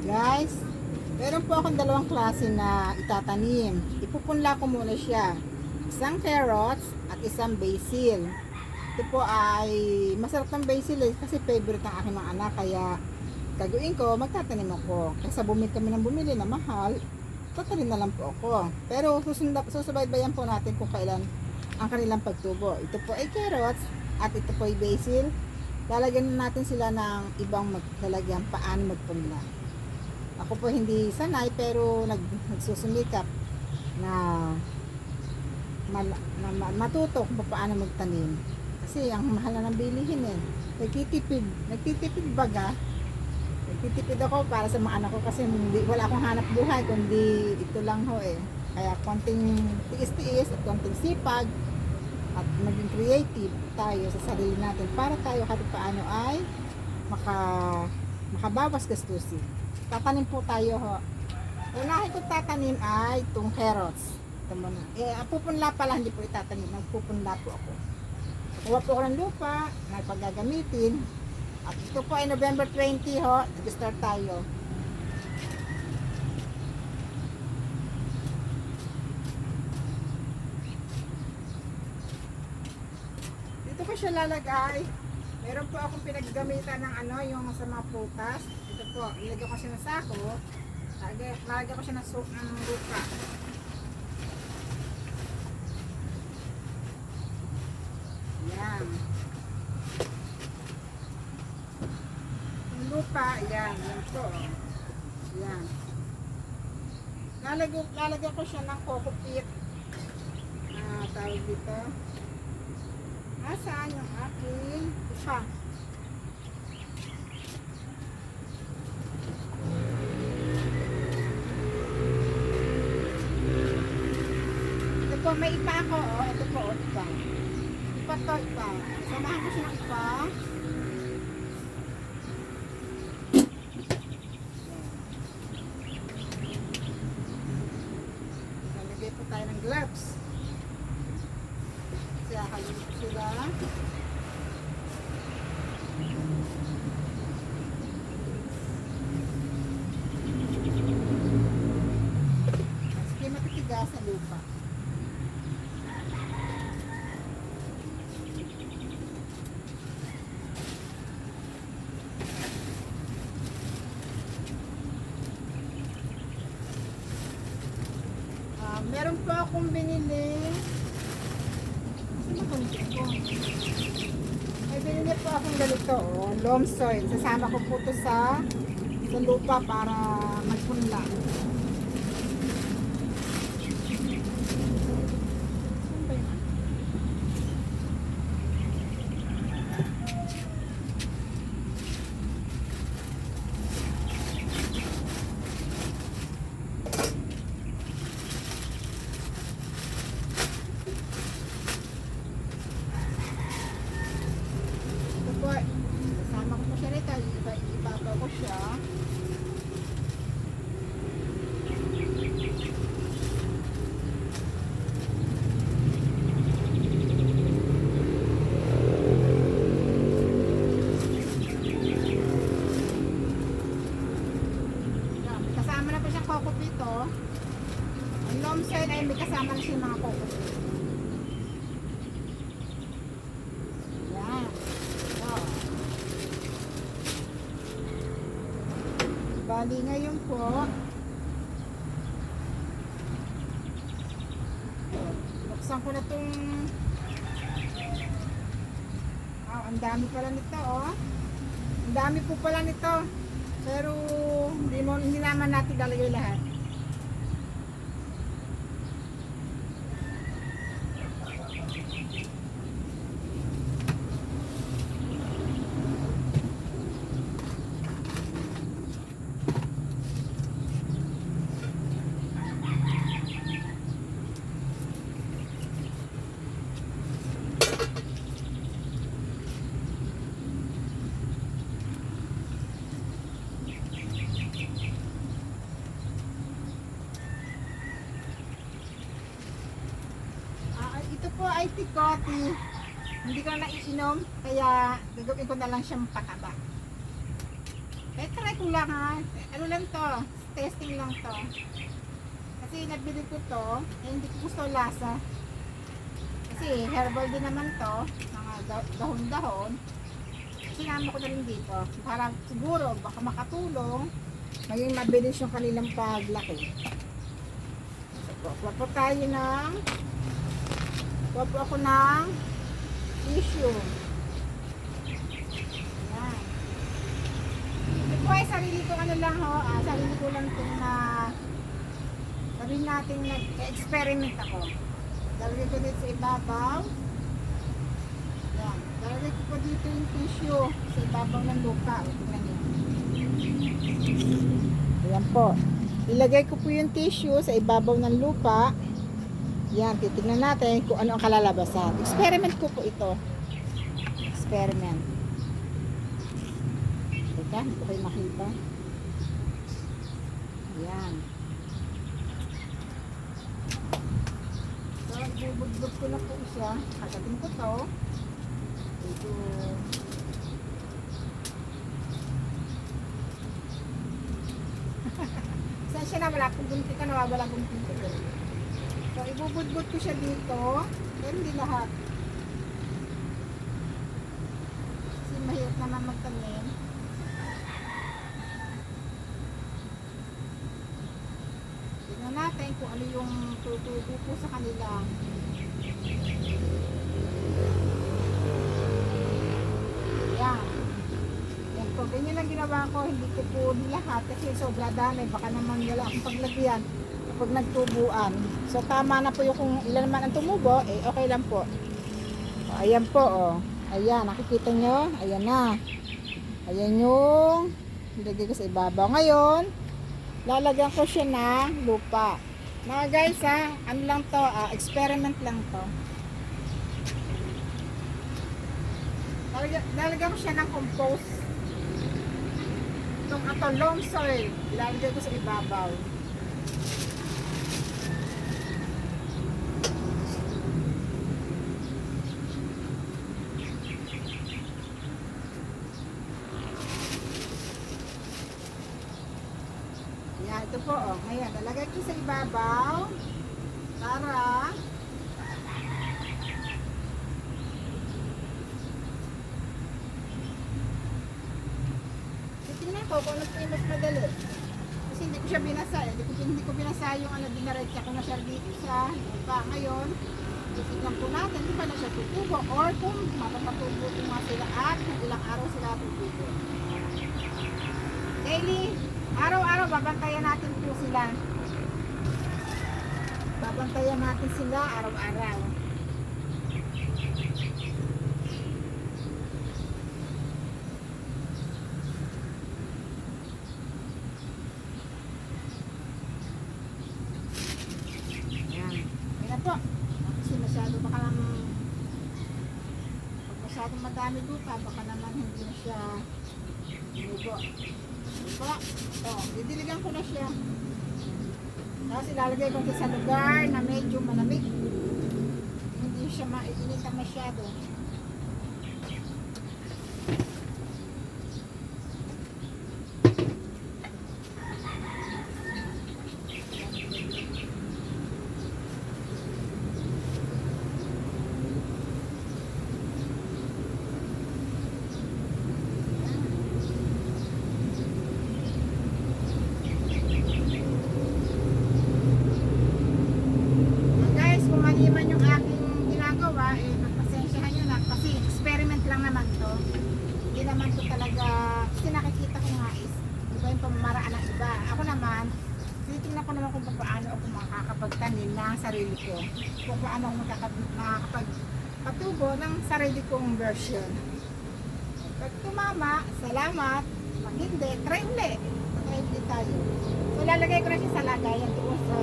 Guys, meron po akong dalawang klase na itatanim. Ipupunla ko muna siya. Isang carrots at isang basil. Ito po ay masarap ng basil kasi favorite ng aking mga anak. Kaya gagawin ko, magtatanim ako. Kaysa bumili kami ng bumili na mahal, tatanim na lang po ako. Pero susubaybayan po natin kung kailan ang kanilang pagtubo. Ito po ay carrots at ito po ay basil. Lalagyan natin sila ng ibang maglalagyan paano magpunla. Ako po hindi sanay pero nagsusumikap na, matuto kung paano magtanim. Kasi ang mahal na ng bilihin eh. Nagtitipid baga. Nagtitipid ako para sa mga anak ko kasi wala akong hanap buhay kundi ito lang ho eh. Kaya konting tiis-tiis at konting sipag at maging creative tayo sa sarili natin para tayo kahit paano ay makabawas gastusin. Tatanim po tayo ho. Unahin ko tatanim ay itong carrots. Ito muna. Pupunla pala, hindi po itatanim. Nagpupunla po ako. Kuha po ako ng lupa na paggagamitin. At ito po ay November 20 ho. Nag-start tayo. Dito ko siya lalagay. Meron po akong pinaggamitan ng yung sa mga prutas. Ito po, ilagay ko siya ng sako. Lalagay ko siya ng lupa. Yan. Yung lupa, yan. Yan po. Yan. Lalagay ko siya ng coco peat. Tawag dito. Nasaan yung aking isa? Ito po, may ipa ako. Ito po, ipa. Ipa to, ipa. Samahan ko siya ng ipa. Nalagay po tayo ng gloves. Kaya halin ko sila. Sige, matitigas sa lupa. Meron po akong binili. May binili po akong ganito, loam soil. Sasama ko po ito sa lupa para magpunla. Kasama ko po siya rito. Ibabaw ko siya. Kasama na po siyang coco peat. Ang loam soil ay may kasama na siyang mga coco peat. Bali ngayon po, buksan ko na itong, ang dami pala nito ang dami po pala nito, pero hindi naman natin lalagay lahat. Ito po ay tikoti. Hindi ko na naiinom, kaya gagawin ko na lang siyang pataba. try ko lang ha. Ano lang to, testing lang to. Kasi nabili ko to, hindi ko gusto lasa. Kasi herbal din naman to, mga dahon-dahon. Sinama ko na rin dito para siguro baka makatulong maging mabilis yung kanilang paglaki. Wapo tayo ng wapo ako ng tissue. Yan. Ito ay sarili ko ano lang ho, sarili ko lang itong na sabihin natin nag-experiment ako. Dalagay ko dito sa ibabaw. Yan. Dalagay ko po dito yung tissue sa ibabaw ng lupa. Tingnan niyo. Ayan po. Ilagay ko po yung tissue sa ibabaw ng lupa. Yan, titignan natin kung ano ang kalalabasan. Experiment ko po ito. Experiment. Teka, hindi ko kayo makita. Yan. So, ibubudbud ko na po siya. Kagatin ko to. Ito. Saan siya na? Wala pong gunting ka. Nawawala gunting ko. So, ibubudbud ko siya dito. Pero hindi lahat. Kasi mahirap naman magtanim. Tignan natin kung ano yung tutubo po sa kanila. Yan. Yan po. Ganyan lang ginawa ko. Hindi ko po lahat kasi sobra dami. Baka naman wala akong paglagyan pag nagtubuan. So tama na po yung kung ilan naman ang tumubo, eh okay lang po. O, ayan po, oh. Ayan, nakikita nyo? Ayan na. Ayan yung nilagay ko sa ibabaw. Ngayon, lalagyan ko siya ng lupa. Mga guys, ha, ano lang to, experiment lang to. Lalagyan ko siya ng compost. Itong loam soil, lalagyan ko sa ibabaw. Yan, ito po, oh. Ngayon, lalagay ko sa ibabaw para titingnan ko kung ano po yung mas madali. Kasi hindi ko siya binasa eh. Hindi ko binasa yung ano, dinaretsa ko na siya dito sa lupa. Ngayon, titignan po natin kung paano siya tutubo or kung mapapatubo po nga sila at kung ilang araw sila tutubo. Daily, araw-araw babantayan natin po sila. Babantayan natin sila araw-araw. Ayan. Ayan po. Kasi masyado baka pag masyadong madami lupa, baka naman hindi na siya tumubo. Diba? Ito, didiligan ko na siya. Tapos ilalagay ko sa lugar na medyo malamig. Hindi siya mainitan masyado. Iman yung aking ginagawa, eh, magpasensyahan nyo na kasi experiment lang naman to. Hindi naman to talaga, kasi nakikita ko nga is iba yung pamamaraan ng iba. Ako naman, titingnan ko naman kung paano ako makakapagtanim ng sarili ko. Kung paano ako makakapagpatubo ng sarili kong version. Pag tumama, salamat. Pag hindi, try ulit. Try ulit tayo. So lalagay ko na siya sa lagayan doon sa